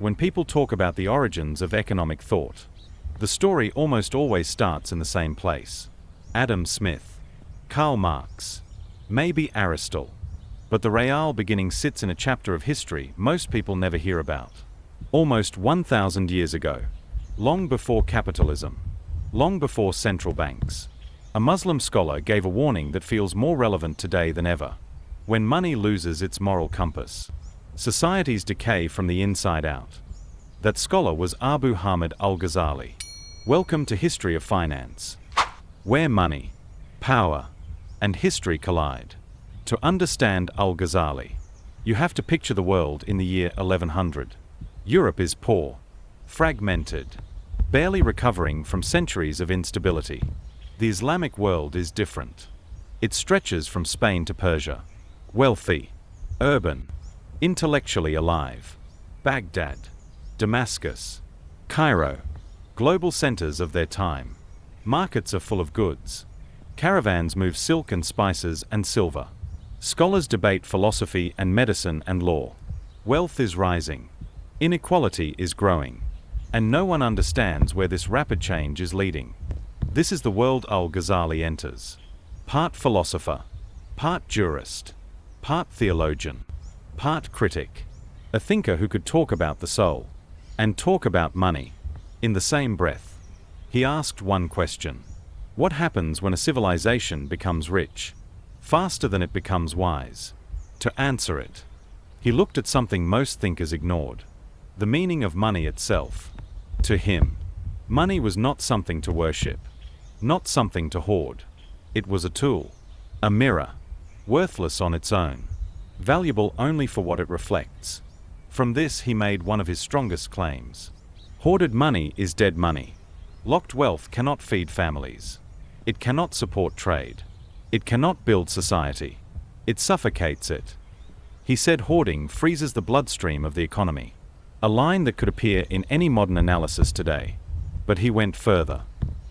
when people talk about the origins of economic thought. The story almost always starts in the same place. Adam Smith, Karl Marx, maybe Aristotle. But the real beginning sits in a chapter of history most people never hear about. Almost 1,000 years ago, long before capitalism, long before central banks, a Muslim scholar gave a warning that feels more relevant today than ever. When money loses its moral compass, societies decay from the inside out. That scholar was Abu Hamid Al-Ghazali. Welcome to History of Finance, where money, power, and history collide. To understand Al-Ghazali, you have to picture the world in the year 1100. Europe is poor, fragmented, barely recovering from centuries of instability. The Islamic world is different. It stretches from Spain to Persia. Wealthy, urban, intellectually alive. Baghdad, Damascus, Cairo, global centers of their time. Markets are full of goods. Caravans move silk and spices and silver. Scholars debate philosophy and medicine and law. Wealth is rising. Inequality is growing. And no one understands where this rapid change is leading. This is the world Al-Ghazali enters. Part philosopher, part jurist, part theologian, part critic. A thinker who could talk about the soul and talk about money in the same breath. He asked one question. What happens when a civilization becomes rich faster than it becomes wise? To answer it, he looked at something most thinkers ignored: the meaning of money itself. To him, money was not something to worship, not something to hoard. It was a tool, a mirror, worthless on its own, valuable only for what it reflects. From this he made one of his strongest claims. Hoarded money is dead money. Locked wealth cannot feed families. It cannot support trade. It cannot build society. It suffocates it. He said hoarding freezes the bloodstream of the economy. A line that could appear in any modern analysis today. But he went further.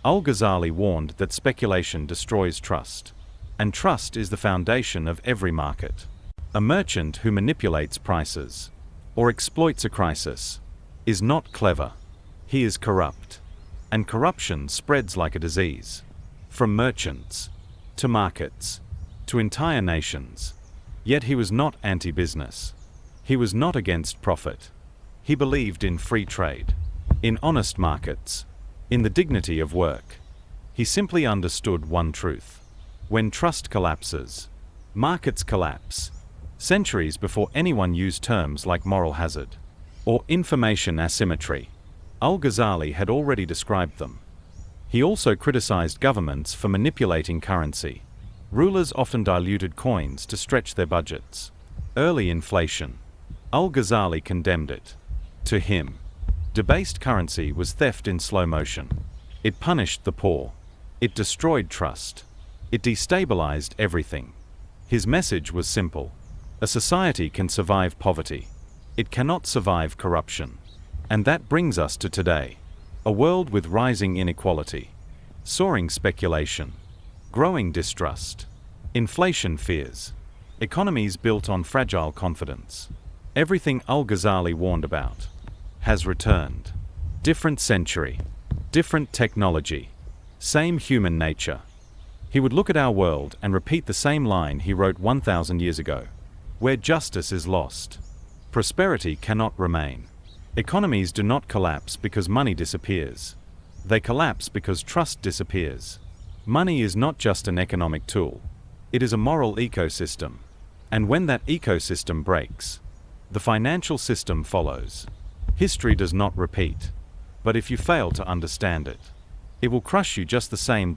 Al-Ghazali warned that speculation destroys trust. And trust is the foundation of every market. A merchant who manipulates prices or exploits a crisis is not clever. He is corrupt. And corruption spreads like a disease. From merchants to markets to entire nations. Yet he was not anti-business. He was not against profit. He believed in free trade, in honest markets, in the dignity of work. He simply understood one truth. When trust collapses, markets collapse. Centuries before anyone used terms like moral hazard or information asymmetry, Al-Ghazali had already described them. He also criticized governments for manipulating currency. Rulers often diluted coins to stretch their budgets. Early inflation. Al-Ghazali condemned it. To him, debased currency was theft in slow motion. It punished the poor. It destroyed trust. It destabilized everything. His message was simple. A society can survive poverty. It cannot survive corruption. And that brings us to today. A world with rising inequality, soaring speculation, growing distrust, inflation fears, economies built on fragile confidence. Everything Al-Ghazali warned about has returned. Different century, different technology, same human nature. He would look at our world and repeat the same line he wrote 1,000 years ago. Where justice is lost, prosperity cannot remain. Economies do not collapse because money disappears. They collapse because trust disappears. Money is not just an economic tool. It is a moral ecosystem. And when that ecosystem breaks, the financial system follows. History does not repeat. But if you fail to understand it, it will crush you just the same.